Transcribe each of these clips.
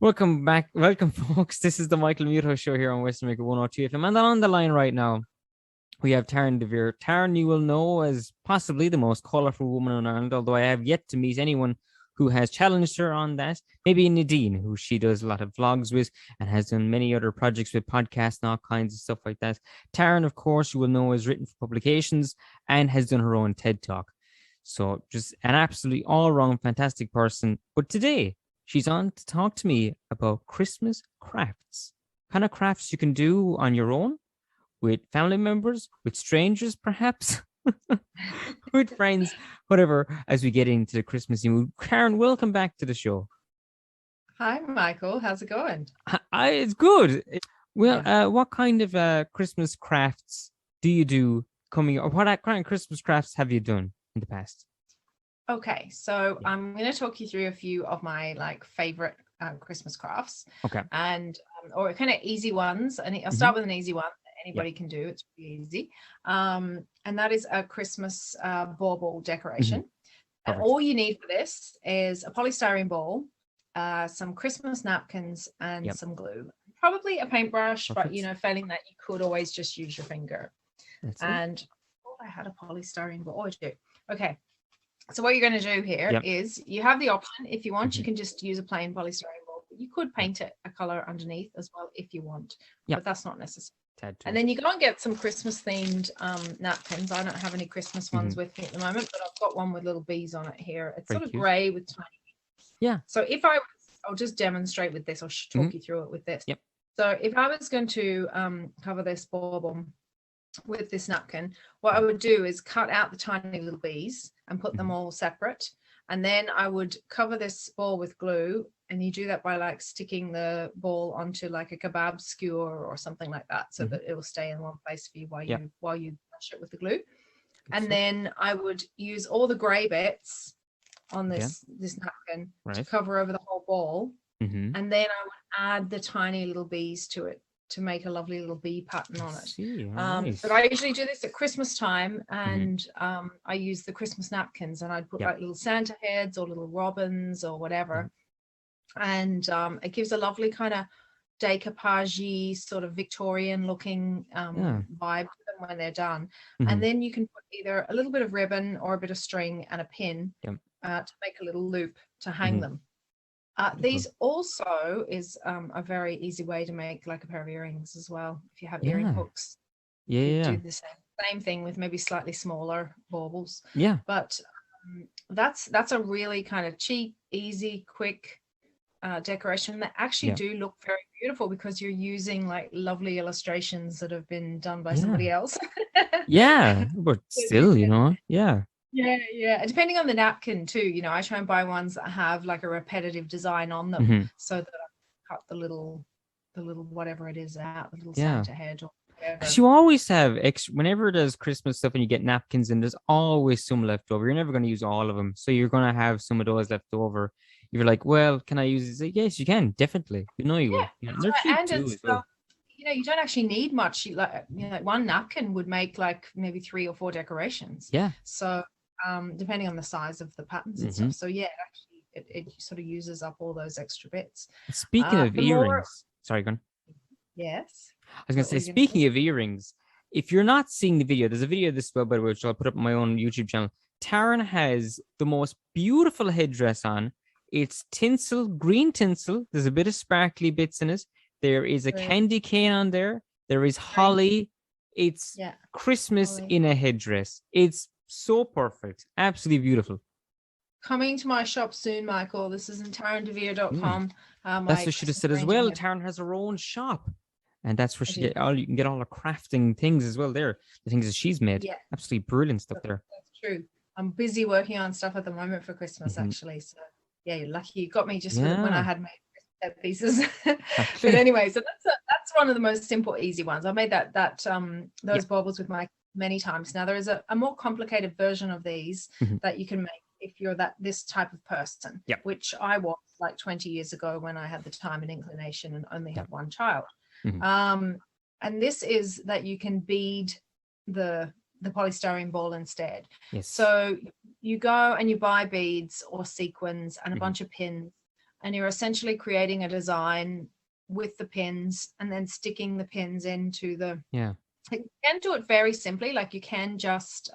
Welcome back. Welcome, folks. This is the Michael Muto Show here on Western Maker 102 FM. And on the line right now, we have Taryn DeVere. Taryn, you will know as possibly the most colourful woman in Ireland, although I have yet to meet anyone who has challenged her on that. Maybe Nadine, who she does a lot of vlogs with and has done many other projects with podcasts and all kinds of stuff like that. Taryn, of course, you will know has written for publications and has done her own TED Talk. So just an absolutely all-round fantastic person. But today, she's on to talk to me about Christmas crafts. Kind of crafts you can do on your own, with family members, with strangers, perhaps, with friends, whatever, as we get into the Christmas mood. Karen, welcome back to the show. Hi, Michael. How's it going? It's good. What kind of Christmas crafts do you do coming, or what kind of Christmas crafts have you done in the past? Okay, so I'm going to talk you through a few of my favorite Christmas crafts. Okay. And or kind of easy ones. And I'll start with an easy one that anybody can do. It's pretty easy. And that is a Christmas bauble decoration. And all you need for this is a polystyrene ball, some Christmas napkins, and some glue. Probably a paintbrush, but failing that, you could always just use your finger. I had a polystyrene ball. Oh, I do. Okay. So what you're going to do here is you have the option. If you want, you can just use a plain polystyrene ball. But you could paint it a color underneath as well if you want, but that's not necessary. And then you go and get some Christmas themed napkins. I don't have any Christmas ones with me at the moment, but I've got one with little bees on it here. It's sort of grey with tiny bees. Yeah. So I'll just demonstrate with this. I'll talk you through it with this. Yep. So if I was going to cover this bauble with this napkin, what I would do is cut out the tiny little bees and put them all separate, and then I would cover this ball with glue, and you do that by sticking the ball onto a kebab skewer or something like that, so that it will stay in one place for you while you brush it with the glue. And then I would use all the gray bits on this napkin to cover over the whole ball, and then I would add the tiny little bees to it to make a lovely little bee pattern on it. But I usually do this at Christmas time, and I use the Christmas napkins, and I'd put little Santa heads or little robins or whatever, and it gives a lovely kind of decoupage sort of Victorian looking vibe to them when they're done. And then you can put either a little bit of ribbon or a bit of string and a pin to make a little loop to hang them. These also is a very easy way to make a pair of earrings as well. If you have earring hooks, you do the same thing with maybe slightly smaller baubles. Yeah, but that's a really kind of cheap, easy, quick decoration that actually do look very beautiful because you're using lovely illustrations that have been done by somebody else. But still, Yeah. Depending on the napkin too, I try and buy ones that have a repetitive design on them, so that I cut the little whatever it is out, the little Santa head or whatever. Because you always have whenever there's Christmas stuff and you get napkins, and there's always some left over. You're never going to use all of them, so you're going to have some of those left over. You're like, well, can I use this? Yes, you can, definitely. You will. They're cheap too as well. You don't actually need much. One napkin would make maybe 3 or 4 decorations. Yeah. So depending on the size of the patterns and stuff. So it sort of uses up all those extra bits. Speaking of earrings, sorry, go on. Yes. I was going to say, speaking of earrings, if you're not seeing the video, there's a video of this, by the way, which I'll put up on my own YouTube channel. Taryn has the most beautiful headdress on. It's tinsel, green tinsel. There's a bit of sparkly bits in it. There is a candy cane on there. There is holly. It's Christmas in a headdress. It's so perfect. Absolutely beautiful. Coming to my shop soon, Michael. This is in TarynDeVere.com. That's what she just said as well. Taryn has her own shop. And that's where you can get all the crafting things as well there. The things that she's made. Yeah. Absolutely brilliant stuff there. That's true. I'm busy working on stuff at the moment for Christmas, actually. So yeah, you're lucky you got me just when I had made pieces. But anyway, so that's one of the most simple, easy ones. I made those baubles with Mike many times. Now there is a more complicated version of these that you can make if you're this type of person, which I was 20 years ago when I had the time and inclination and only had one child. And this is that you can bead the polystyrene ball instead. So you go and you buy beads or sequins and a bunch of pins, and you're essentially creating a design with the pins and then sticking the pins into the. Yeah. You can do it very simply, like you can just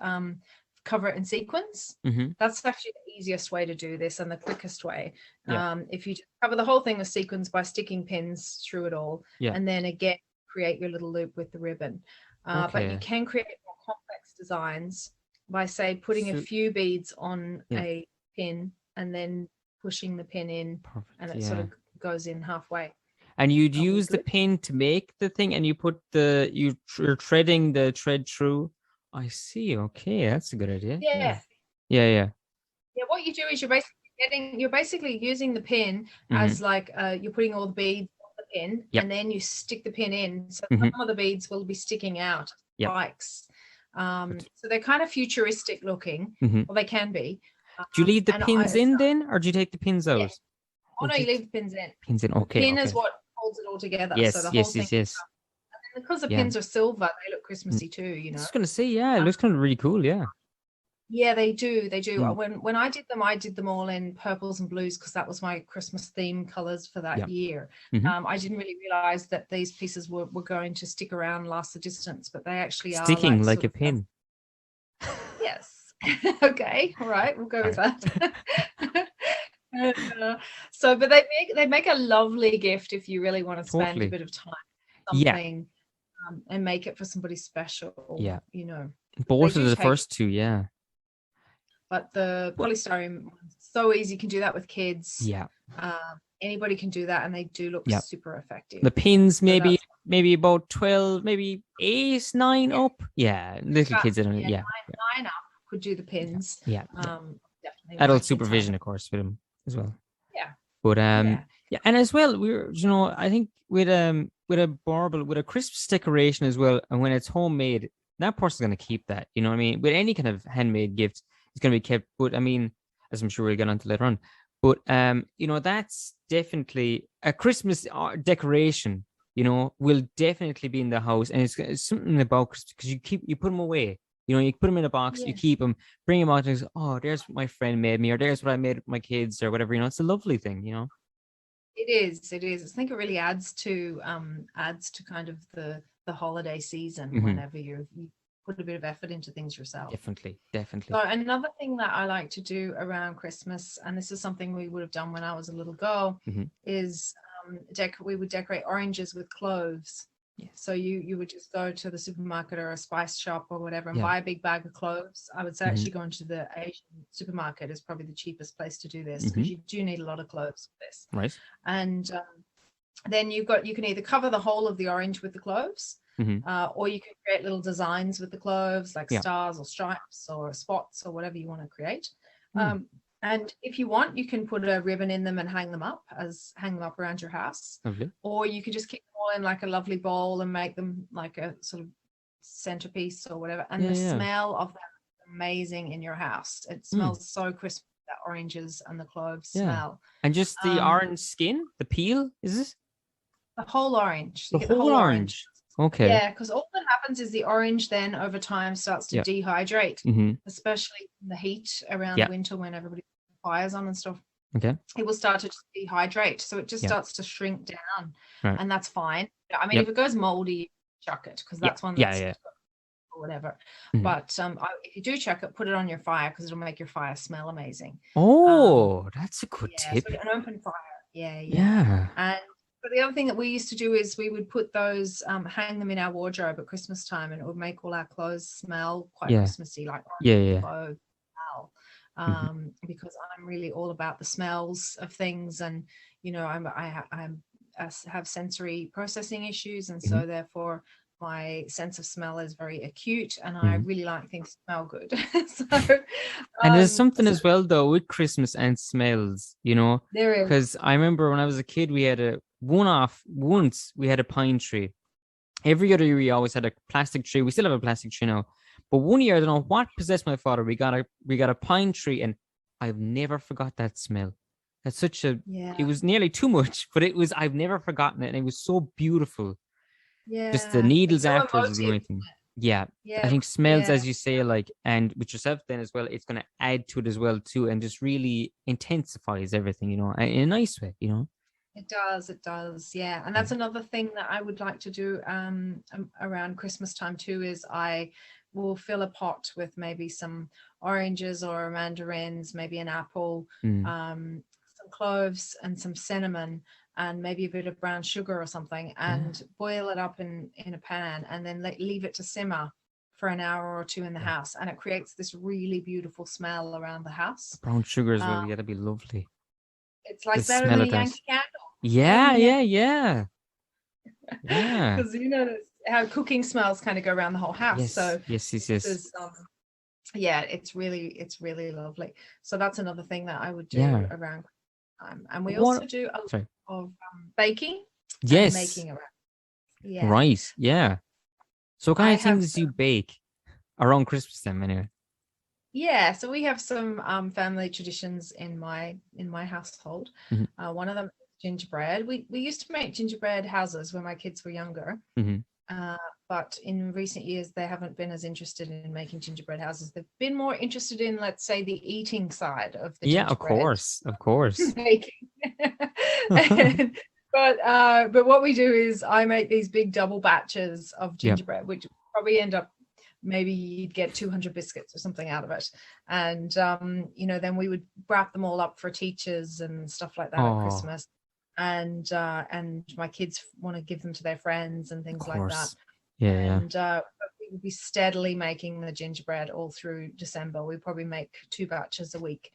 cover it in sequins. That's actually the easiest way to do this and the quickest way. If you just cover the whole thing with sequins by sticking pins through it all, and then again create your little loop with the ribbon. But you can create more complex designs by, say, putting a few beads on a pin and then pushing the pin in. Perfect. And it sort of goes in halfway. And you'd use the pin to make the thing, and you put you're threading the thread through. I see. Okay, that's a good idea. Yeah. What you do is you're basically using the pin as like you're putting all the beads on the pin, and then you stick the pin in. So some of the beads will be sticking out, spikes. So they're kind of futuristic looking, or they can be. Do you leave the pins in then, or do you take the pins out? Yeah. Oh no, you leave the pins in. Pins in. Okay. The pin is what holds it all together. Yes. So the whole thing. Yes. And because the pins are silver, they look Christmassy too. You know. I was gonna say, it looks kind of really cool. Yeah. Yeah, they do. They do. When I did them all in purples and blues because that was my Christmas theme colors for that year. I didn't really realize that these pieces were going to stick around, last the distance, but they actually are sticking like a pin. Yes. Okay. All right. We'll go with that. But they make a lovely gift if you really want to spend a bit of time on something and make it for somebody special. Yeah. You know. Both of the first two, But the polystyrene, so easy. You can do that with kids. Yeah. Anybody can do that, and they do look super effective. The pins, maybe about 12, maybe 8, 9 up. Yeah, little kids. 9 up could do the pins. Yeah. Definitely. Adult supervision, of course, with them as well. Yeah. But and as well, we're I think with a bauble, with a Christmas decoration as well, and when it's homemade, that person's going to keep that. You know what I mean? With any kind of handmade gift, it's going to be kept. But I mean, as I'm sure we'll get onto later on. But that's definitely a Christmas decoration. Will definitely be in the house, and it's something about Christmas because you put them away. You put them in a box, you keep them, bring them out, and there's what my friend made me, or there's what I made with my kids, or whatever. It's a lovely thing. It is. I think it really adds to kind of the holiday season whenever you put a bit of effort into things yourself. Definitely. So another thing that I like to do around Christmas, and this is something we would have done when I was a little girl, is we would decorate oranges with cloves. Yeah. So you would just go to the supermarket or a spice shop or whatever and buy a big bag of cloves. I would say actually going to the Asian supermarket is probably the cheapest place to do this because you do need a lot of cloves for this. Right. And then you can either cover the whole of the orange with the cloves, or you can create little designs with the cloves, like stars or stripes or spots or whatever you want to create. And if you want, you can put a ribbon in them and hang them up around your house. Lovely. Or you could just keep them all in like a lovely bowl and make them like a sort of centerpiece or whatever. And the smell of that is amazing in your house. It smells so crisp, that oranges and the cloves smell. And just the orange skin, the peel, is it? The whole orange. The whole orange. Okay. Yeah, because all that happens is the orange then over time starts to dehydrate, especially in the heat around winter when everybody has fires on and stuff. Okay. It will start to dehydrate. So it just starts to shrink down. Right. And that's fine. I mean, if it goes moldy, chuck it because that's one that's or whatever. But if you do chuck it, put it on your fire because it'll make your fire smell amazing. Oh, that's a good tip. So an open fire. Yeah. But the other thing that we used to do is we would put those, hang them in our wardrobe at Christmas time, and it would make all our clothes smell quite Christmassy, like clothes smell. Because I'm really all about the smells of things, and I have sensory processing issues, and so therefore my sense of smell is very acute, and I really like things to smell good. And there's something as well though with Christmas and smells, there is, because I remember when I was a kid, we had once we had a pine tree. Every other year we always had a plastic tree. We still have a plastic tree now, but one year I don't know what possessed my father. We got a pine tree, and I've never forgot that smell. That's such a it was nearly too much, but I've never forgotten it, and it was so beautiful. Yeah, just the needles afterwards is the only thing. Yeah. I Yeah, think smells, yeah. as you say, like, and with yourself then as well, it's going to add to it as well too, and just really intensifies everything, in a nice way, It does, yeah. And Yeah. that's another thing that I would like to do around Christmas time too, is I will fill a pot with maybe some oranges or mandarins, maybe an apple, Mm. some cloves and some cinnamon, and maybe a bit of brown sugar or something, Yeah. and boil it up in a pan, and then leave it to simmer for an hour or two in the Yeah. house, and it creates this really beautiful smell around the The house. brown sugar as well. Uh, Yeah, that'd be lovely. it's The like better smell than a of that. Yankee Candle. Yeah, Yeah, yeah, yeah. Yeah. because you know how cooking smells kind of go around the whole house. Yes, So yes, yes, this yes. is yeah, it's really lovely. So that's another thing that I would do Yeah. around time. And we What? also do a lot Sorry. of baking and Yes. making around. Yeah, Right. Yeah. So what kind I of have things do you bake around Christmas time anyway? yeah. So we have some family traditions in my household. Hmm. One of them is gingerbread. We used to make gingerbread houses when my kids were younger. Hmm. Uh, but in recent years, they haven't been as interested in making gingerbread houses. They've been more interested in, let's say, the eating side of the Yeah, of gingerbread course. Of course. making. But what we do is I make these big double batches of Yep. gingerbread, which probably end up maybe you'd get 200 biscuits or something out of it. And then we would wrap them all up for teachers and stuff like that at Oh, Christmas. And my kids want to give them to their friends and of things like that. course. Yeah, yeah. And we would be steadily making the gingerbread all through December. We probably make 2 batches a week,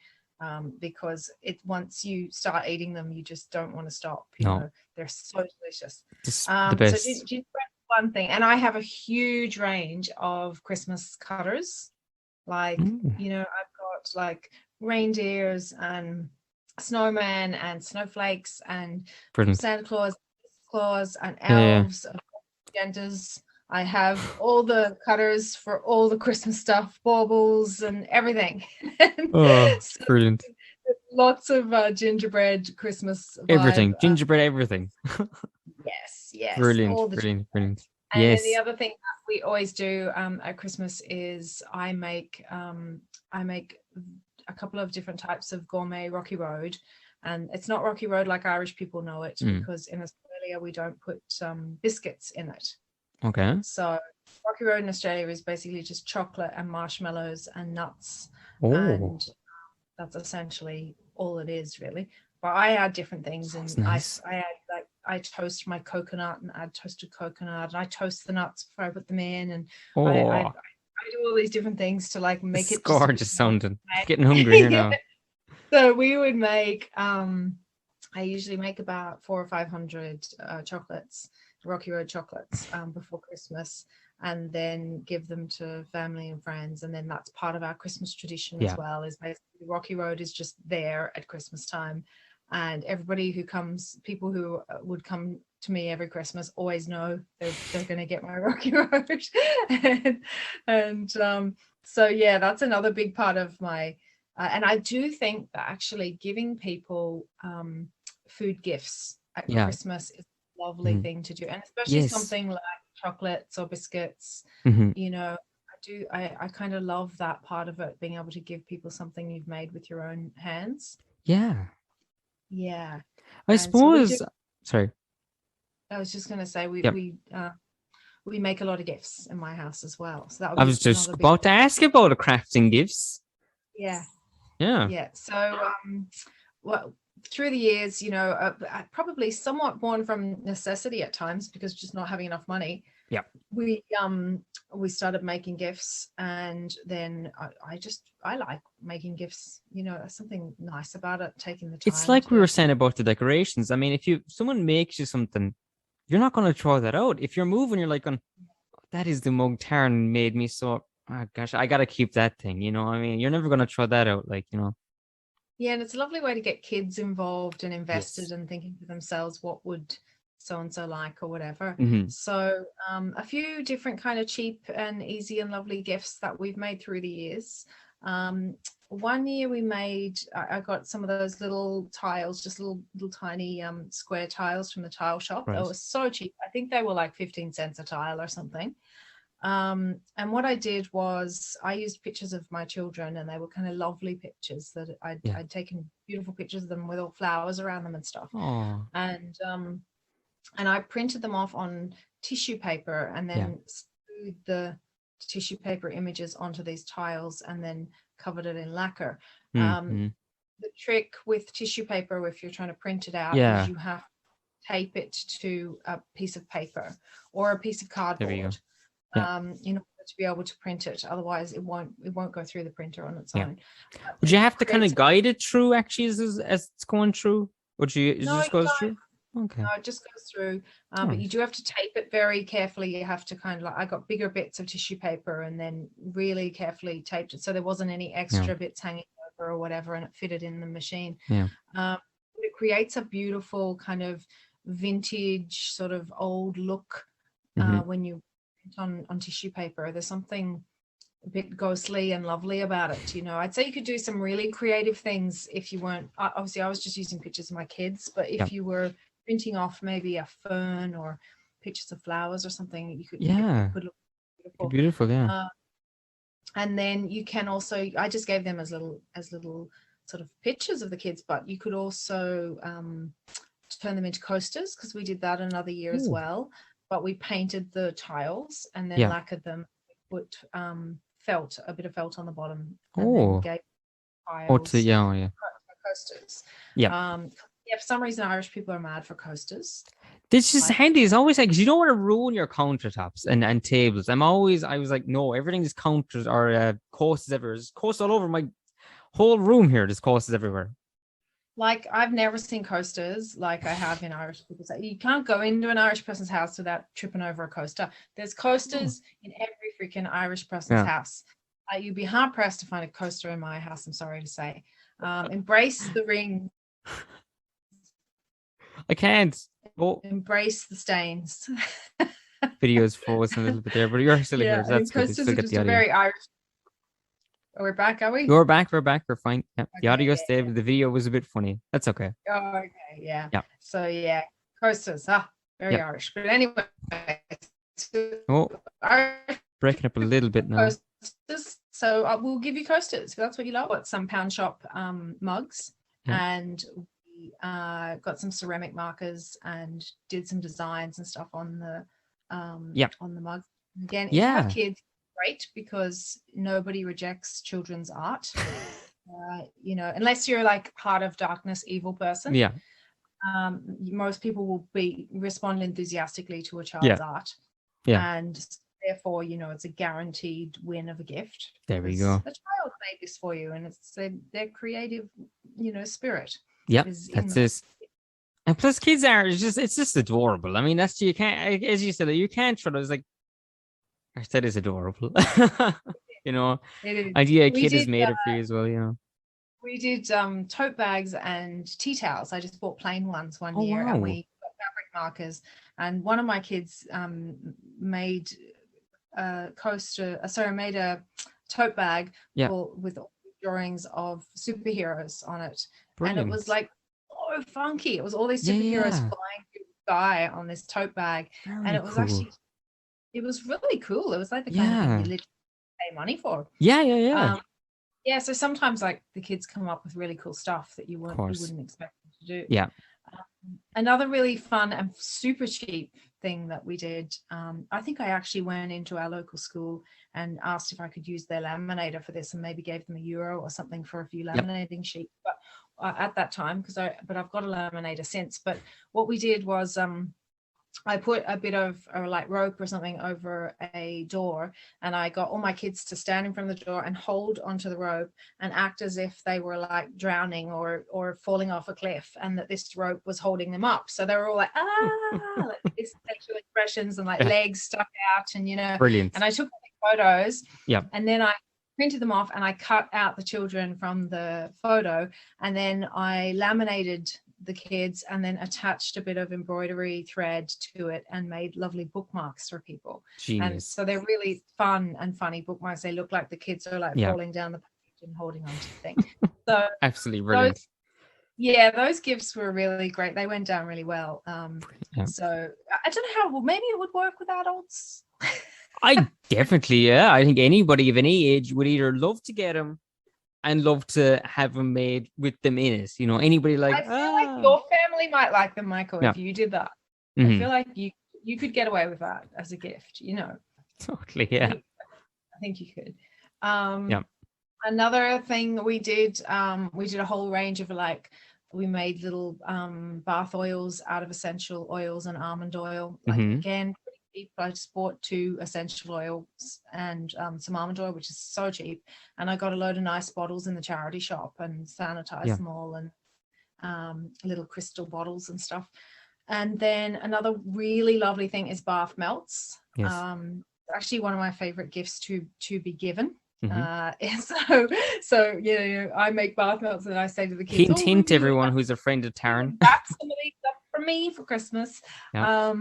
because once you start eating them, you just don't want to stop. No, They're so delicious. just the So best. gingerbread is one thing, and I have a huge range of Christmas cutters. Like, Mm, I've got like reindeers and snowmen and snowflakes and brilliant. Santa Claus and Yeah, yeah. elves of genders. I have all the cutters for all the Christmas stuff, baubles and everything. And Oh, so brilliant. lots of gingerbread Christmas vibe. Everything. Gingerbread, everything. Yes, Brilliant, all the. brilliant, brilliant. And then the Yes. other thing that we always do at Christmas is I make a couple of different types of gourmet Rocky Road, and it's not Rocky Road like Irish people know it, Mm. because in Australia we don't put biscuits in it. Okay. So Rocky Road in Australia is basically just chocolate and marshmallows and nuts, Oh, and that's essentially all it is, really. But I add different things, sounds and nice. I add, like, I toast my coconut and add toasted coconut, and I toast the nuts before I put them in, and I Oh, do all these different things to like make it's it just a bit gorgeous more sounding. gourmet. Getting hungry here Yeah. now. So we would make I usually make about 400 or 500 chocolates, Rocky Road chocolates, before Christmas, and then give them to family and friends. And then that's part of our Christmas tradition as Yeah. well, is basically Rocky Road is just there at Christmas time. And everybody who comes, people who would come to me every Christmas, always know they're going to get my Rocky Road. and so, yeah, that's another big part of my, and I do think that actually giving people food gifts at Yeah. Christmas is a lovely Mhm. thing to do, and especially Yes. something like chocolates or biscuits. Hmm. I kind of love that part of it, being able to give people something you've made with your own hands. Yeah. Yeah. I And so we do. suppose. Sorry. I was just going to say Yep. we make a lot of gifts in my house as well, so that would I be was just another big. about to ask you about the crafting gifts. Yeah. Yeah. Yeah. So well, through the years, probably somewhat born from necessity at times, because just not having enough money. Yeah. We started making gifts, and then I like making gifts. There's something nice about it, taking the time. It's like we were saying about the decorations. I mean, if someone makes you something, you're not going to throw that out. If you're moving, you're like, that is the mug Taryn made me, so oh gosh, I gotta keep that thing. I mean, you're never gonna throw that out, Yeah, and it's a lovely way to get kids involved and invested Yes. and thinking to themselves, what would so and so like, or whatever. Mhm. So a few different kind of cheap and easy and lovely gifts that we've made through the years. One year we made, I got some of those little tiles, just little tiny square tiles from the tile shop. They Right. were so cheap. I think they were like 15 cents a tile or something. And what I did was I used pictures of my children, and they were kind of lovely pictures that I'd taken beautiful pictures of them with all flowers around them and stuff. Oh. And I printed them off on tissue paper and then glued the tissue paper images onto these tiles and then covered it in lacquer. The trick with tissue paper, if you're trying to print it out, is you have to tape it to a piece of paper or a piece of cardboard in order to be able to print it. Otherwise it won't go through the printer on its own. Would you have to kind of guide it through actually as it's going through? Would you just goes through? Okay. No, it just goes through, but you do have to tape it very carefully. You have to kind of like, I got bigger bits of tissue paper and then really carefully taped it so there wasn't any extra bits hanging over or whatever, and it fitted in the machine. It creates a beautiful kind of vintage sort of old look when you print on tissue paper. There's something a bit ghostly and lovely about it, you know. I'd say you could do some really creative things if you weren't, obviously I was just using pictures of my kids, but if you were printing off maybe a fern or pictures of flowers or something, you could it could look beautiful. And then you can also, I just gave them as little sort of pictures of the kids, but you could also turn them into coasters, because we did that another year as well. But we painted the tiles and then lacquered them, put a bit of felt on the bottom, and then gave tiles coasters. For some reason Irish people are mad for coasters. This is handy. It's always like, 'cause you don't want to ruin your countertops and tables. I was like, no, everything is counters or coasters everywhere. There's coasters all over my whole room here. There's coasters everywhere. Like, I've never seen coasters like I have in Irish people. Say you can't go into an Irish person's house without tripping over a coaster. There's coasters in every freaking Irish person's house. You'd be hard pressed to find a coaster in my house, I'm sorry to say. Embrace the ring. I can't. Embrace the stains. Video's frozen a little bit there, but you're still here. So that's good. Still get the audio. Very Irish. Oh, we're back, are we? We're back. We're back. We're fine. Yeah. Okay, the audio stayed, but the video was a bit funny. That's okay. Oh, okay. Yeah. So coasters. Very Irish. But anyway. Breaking up a little bit now. Coasters. So we'll give you coasters if that's what you love. Got some pound shop mugs, and we got some ceramic markers and did some designs and stuff on the mugs. Again, if you have kids, great, because nobody rejects children's art. You know, unless you're like heart of darkness, evil person. Most people will respond enthusiastically to a child's art. And therefore, you know, it's a guaranteed win of a gift. There we go. The child made this for you, and it's their creative, you know, spirit. That's it. And plus, kids it's just adorable. I mean, you can't, as you said, you can't try to. It's like, I said, it's adorable. You know, idea a kid is made it for you as well. You know, we did tote bags and tea towels. I just bought plain ones one year, and we got fabric markers. And one of my kids made a tote bag with drawings of superheroes on it. Brilliant. And it was like so funky. It was all these superheroes flying through the sky on this tote bag. And it was actually, it was really cool. It was like the kind of thing you literally pay money for. So sometimes like the kids come up with really cool stuff that you wouldn't expect them to do. Another really fun and super cheap thing that we did, I think I actually went into our local school and asked if I could use their laminator for this, and maybe gave them €1 or something for a few laminating sheets. But at that time, but I've got a laminator since. But what we did was I put a bit of like rope or something over a door, and I got all my kids to stand in front of the door and hold onto the rope and act as if they were like drowning or falling off a cliff, and that this rope was holding them up. So they were all like, like these sexual expressions and like legs stuck out, and you know. Brilliant. And I took photos, and then I printed them off, and I cut out the children from the photo, and then I laminated the kids and then attached a bit of embroidery thread to it and made lovely bookmarks for people. Genius. And so they're really fun and funny bookmarks. They look like the kids are like falling down the page and holding on to the thing. So absolutely brilliant. Those gifts were really great. They went down really well. So I don't know how, maybe it would work with adults. I definitely, yeah. I think anybody of any age would either love to get them and love to have them made with them in it. You know, anybody I like, feel like your family might like them, Michael, yeah, if you did that. I hmm feel like you could get away with that as a gift, you know. totally, I yeah, think you could. yeah, Another thing we did a whole range of like, we made little bath oils out of essential oils and almond oil. Like hmm again, pretty cheap. I just bought 2 essential oils and some almond oil, which is so cheap. And I got a load of nice bottles in the charity shop and sanitized yeah, them all, and little crystal bottles and stuff. And then another really lovely thing is bath melts. yes, Actually one of my favorite gifts to be given. hmm So I make bath melts and I say to the kids, Hint, oh, hint, everyone who's a friend of Taryn. wrap some of these up for me for Christmas. Yeah,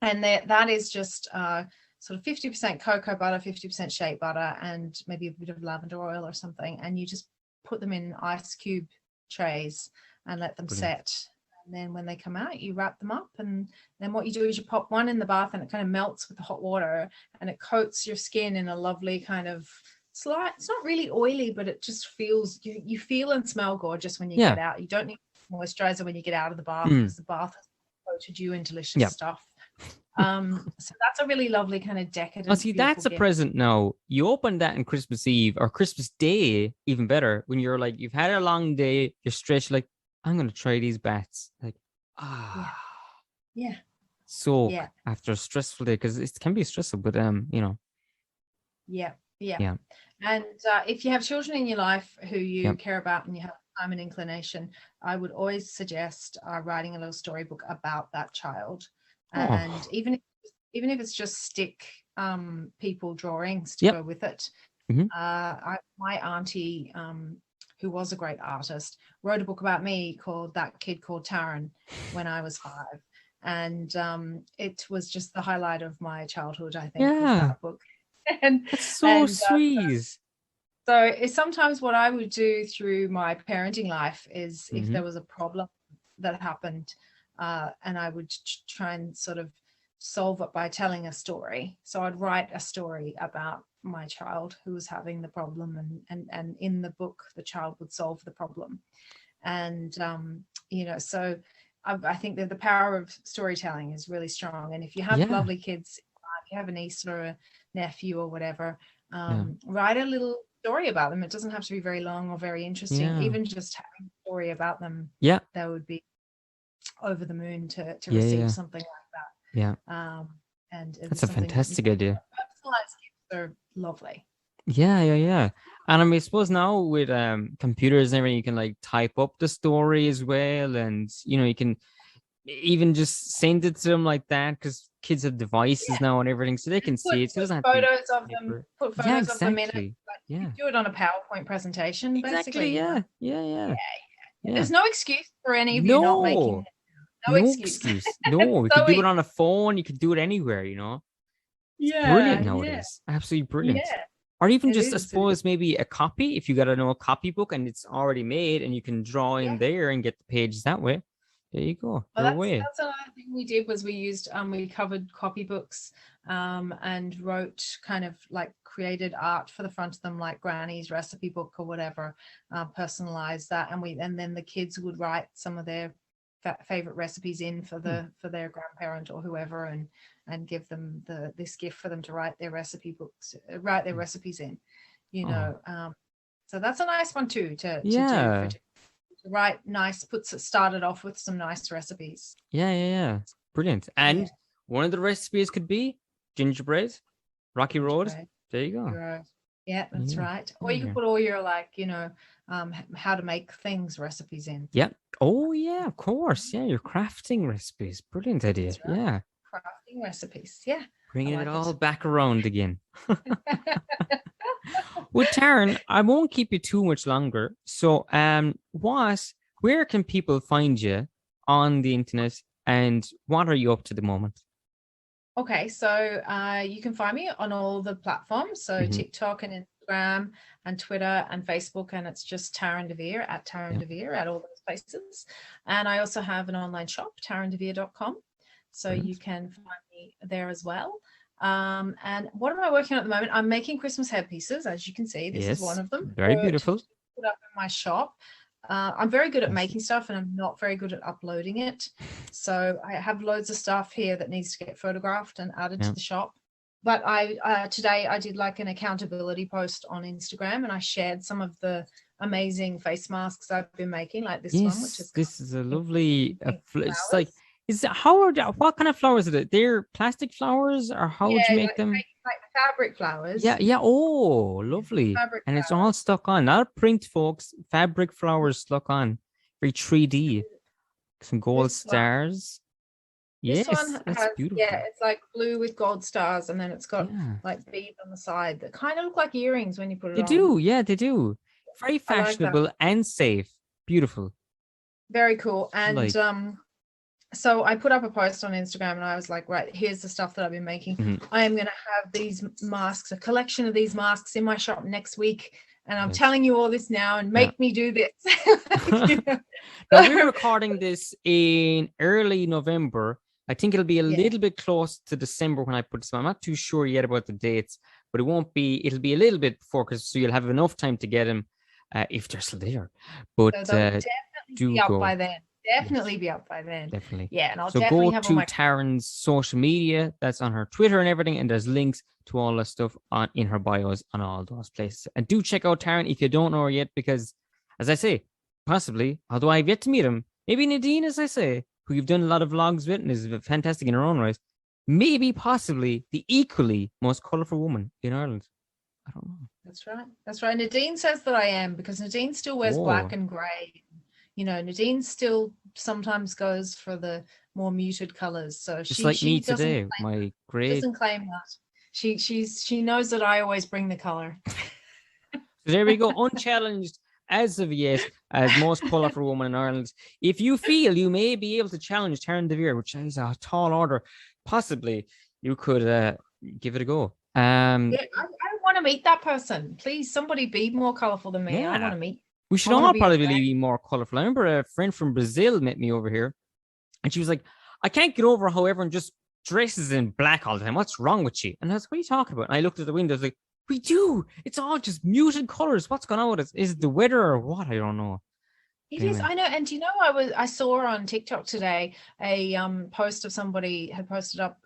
And that is just sort of 50% cocoa butter, 50% shea butter, and maybe a bit of lavender oil or something, and you just put them in ice cube trays and let them brilliant. set. And then when they come out, you wrap them up, and then what you do is you pop one in the bath and it kind of melts with the hot water, and it coats your skin in a lovely kind of slight, it's not really oily, but it just feels, you feel and smell gorgeous when you Yeah, get out. You don't need moisturizer when you get out of the bath, mm, because the bath has coated you in delicious yeah. stuff. So that's a really lovely kind of Oh, decadent, see, beautiful that's a gift. present now. You open that on Christmas Eve or Christmas Day, even better, when you're like, you've had a long day, you're stretched, like, I'm going to try these bats. Like, Yeah, ah, yeah, soak yeah, after a stressful day, because it can be stressful, but, yeah, yeah. yeah, And if you have children in your life who yeah. you care about and you have time and inclination, I would always suggest writing a little storybook about that child. And Oh, even if it's just stick people drawings to yep. go with it. hmm My auntie, who was a great artist, wrote a book about me called That Kid Called Taryn when I was 5. And it was just the highlight of my childhood, I think, was Yeah, that book. and that's so and sweet. so it's sometimes what I would do through my parenting life is, if hmm there was a problem that happened, and I would try and sort of solve it by telling a story. So I'd write a story about my child who was having the problem, and in the book the child would solve the problem. And so I think that the power of storytelling is really strong. And if you have Yeah, lovely kids, if you have a niece or a nephew or whatever, yeah, write a little story about them. It doesn't have to be very long or very interesting. yeah, Even just having a story about them, yeah, that would be over the moon to yeah, receive yeah, something like yeah. that. And it That's was a something that, fantastic idea. personalized gifts are lovely. Yeah, yeah, yeah. And I mean, I suppose now with computers and everything, you can like type up the story as well, and you can even just send it to them like that, because kids have devices now and everything, so they can Put, see it. So it put doesn't have to be photos of them, paper. put Yeah, photos of them in it. exactly. Like, you Yeah, do it on a PowerPoint presentation, exactly. basically. Yeah, yeah, Yeah, yeah, yeah. there's no excuse for any of you not making. No, No no excuse. excuse. It's No, you could so do it easy. on a phone. You could do it anywhere. It's Yeah, brilliant yeah, nowadays. Absolutely brilliant. yeah. Or even It just, I is. It is. suppose, maybe a copy, if you got to know a copybook and it's already made and you can draw in Yeah. there and get the pages that way. There you go. Well, You're that's away. that's another thing we did, was we used we covered copybooks, and wrote, kind of like created art for the front of them, like Granny's recipe book or whatever, personalized that, and then the kids would write some of their favorite recipes in for their grandparent or whoever, and give them this gift for them to write their recipe books, write their recipes in, you Oh, know. So that's a nice one too to do for, yeah. to write nice, started off with some nice recipes. Yeah, yeah, yeah. Brilliant. Yeah, And one of the recipes could be gingerbread, Rocky Road. gingerbread, There you go. you're yeah, that's Yeah. right. Or There you you could go. put all your, like, how to make things recipes in. Yeah. Oh, yeah, of course. Yeah, your crafting recipes. Brilliant idea. That's right. Yeah. Crafting recipes. Yeah, I Bringing it like all it. back around again. Well, Taryn, I won't keep you too much longer. So, where can people find you on the internet, and what are you up to the moment? Okay, so you can find me on all the platforms, so hmm TikTok and Instagram and Twitter and Facebook, and it's just Taryn DeVere, at Taryn Yeah, DeVere, at all those places. And I also have an online shop, tarynDeVere.com, so you brilliant. can find me there as well. And what am I working on at the moment? I'm making Christmas headpieces, as you can see. This is one of them. Very beautiful. To put up in my shop. I'm very good at making stuff, and I'm not very good at uploading it. So I have loads of stuff here that needs to get photographed and added to the shop. But today I did like an accountability post on Instagram, and I shared some of the amazing face masks I've been making, like this one, which is this is a lovely. It's like, what kind of flowers are it? They're plastic flowers, or how would you make them? Like fabric flowers. Yeah. Oh, lovely. Fabric and flowers. It's all stuck on, not print, folks. Fabric flowers stuck on, very 3D. Some gold stars. This one that's beautiful. Yeah, it's like blue with gold stars, and then it's got like beads on the side that kind of look like earrings when you put it on. They do, yeah, they do. Very fashionable and safe. Beautiful. Very cool. And so I put up a post on Instagram, and I was like, right, here's the stuff that I've been making. I am going to have these masks, a collection of these masks in my shop next week. And I'm telling you all this now, and make me do this. Now, we're recording this in early November. I think it'll be a little bit close to December when I put this on. I'm not too sure yet about the dates, but it'll be a little bit before, so you'll have enough time to get them if they're still there. But so definitely be up by then. Definitely be up by then. Definitely. Yeah, and I'll definitely go to Taryn's social media. That's on her Twitter and everything, and there's links to all the stuff in her bios on all those places. And do check out Taryn if you don't know her yet, because, as I say, possibly, although I've yet to meet him, maybe Nadine, as I say, who you've done a lot of vlogs with and is fantastic in her own right, maybe possibly the equally most colourful woman in Ireland. I don't know. That's right. Nadine says that I am, because Nadine still wears black and grey. You know, Nadine still sometimes goes for the more muted colors. So just like me today, my grey. Doesn't claim that. She knows that I always bring the color. So there we go, unchallenged as of yet as most colourful woman in Ireland. If you feel you may be able to challenge Taryn DeVere, which is a tall order, possibly you could give it a go. I want to meet that person. Please, somebody be more colourful than me. I want to meet. We should all probably be more colourful. I remember a friend from Brazil met me over here, and she was like, I can't get over how everyone just dresses in black all the time. What's wrong with you? And I was like, what are you talking about? And I looked at the window, I was like, we do. It's all just muted colours. What's going on with us? Is it the weather or what? I don't know. It is. I know. And you know, I saw on TikTok today a post of somebody had posted up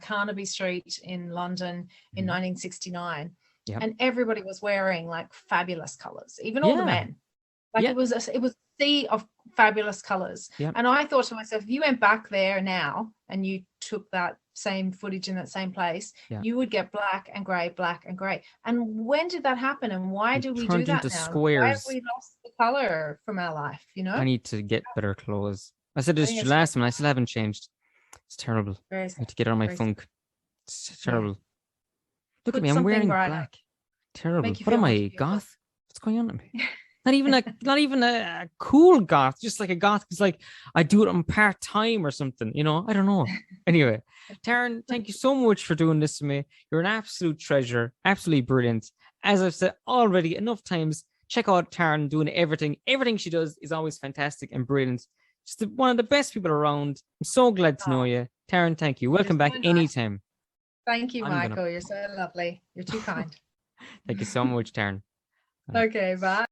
Carnaby Street in London in 1969. Yep. And everybody was wearing like fabulous colors, even all the men. Like it was a sea of fabulous colors. Yep. And I thought to myself, if you went back there now and you took that same footage in that same place, you would get black and grey, black and grey. And when did that happen? And why do we do that now? Squares. Why have we lost the color from our life? You know, I need to get better clothes. I said this last time, I still haven't changed. It's terrible. I have to get out of my funk. It's terrible. Look at me, I'm wearing black. Terrible. What am I, goth? What's going on with me? Not even a cool goth, just like a goth. It's like I do it on part-time or something, you know? I don't know. Anyway, Taryn, thank you so much for doing this to me. You're an absolute treasure, absolutely brilliant. As I've said already enough times, check out Taryn doing everything. Everything she does is always fantastic and brilliant. Just one of the best people around. I'm so glad to know you. Taryn, thank you. Welcome back anytime. Thank you, Michael. You're so lovely. You're too kind. Thank you so much, Taryn. Okay, bye.